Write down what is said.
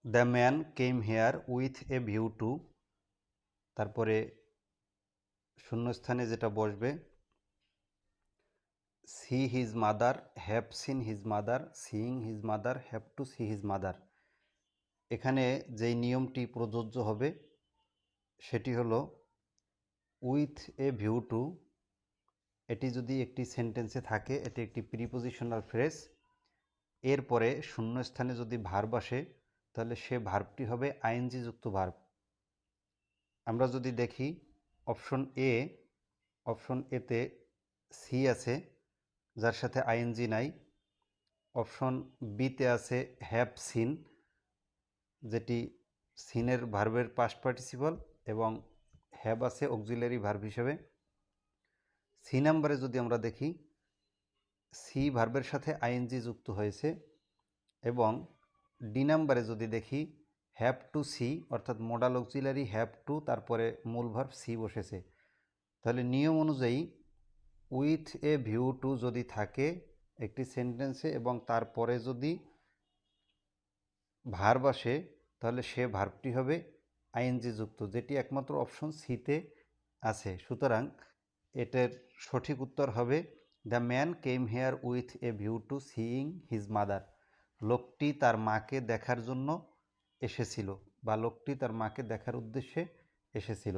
The man came here with a view to, তারপরে শূন্যস্থানে যেটা বসবে see his mother, have seen his mother, seeing his mother, have to see his mother. এখানে যেই নিয়মটি প্রযোজ্য হবে সেটি হলো উইথ এ ভিউ টু, এটি যদি একটি সেন্টেন্সে থাকে এটি একটি প্রিপোজিশনাল ফ্রেজ, এরপরে শূন্যস্থানে যদি ভার্ব আসে তাহলে সে ভার্বটি হবে আইএনজি যুক্ত ভার্ব। আমরা যদি দেখি অপশন এতে সি আছে যার সাথে আইএনজি নাই, অপশন বিতে আছে হ্যাভ সিন যেটি সিনের ভার্বের পাস্ট পার্টিসিপল এবং হ্যাভ আছে অক্সিলারি ভার্ব হিসেবে। সি নাম্বারে যদি আমরা দেখি সি ভার্বের সাথে আইএনজি যুক্ত হয়েছে এবং ডি নাম্বারে যদি দেখি হ্যাভ টু সি অর্থাৎ মোডাল অক্সিলারি হ্যাভ টু তারপরে মূল ভার্ব সি বসেছে। তাহলে নিয়ম অনুযায়ী উইথ এ ভিউ টু যদি থাকে একটি সেন্টেন্সে এবং তারপরে যদি ভার্ব আসে তাহলে সে ভার্বটি হবে আইএনজি যুক্ত, যেটি একমাত্র অপশন সিতে আছে। সুতরাং এটার সঠিক উত্তর হবে the man came here with a view two seeing his mother. লোকটি তার মাকে দেখার জন্য এসেছিল বা লোকটি তার মাকে দেখার উদ্দেশ্যে এসেছিল।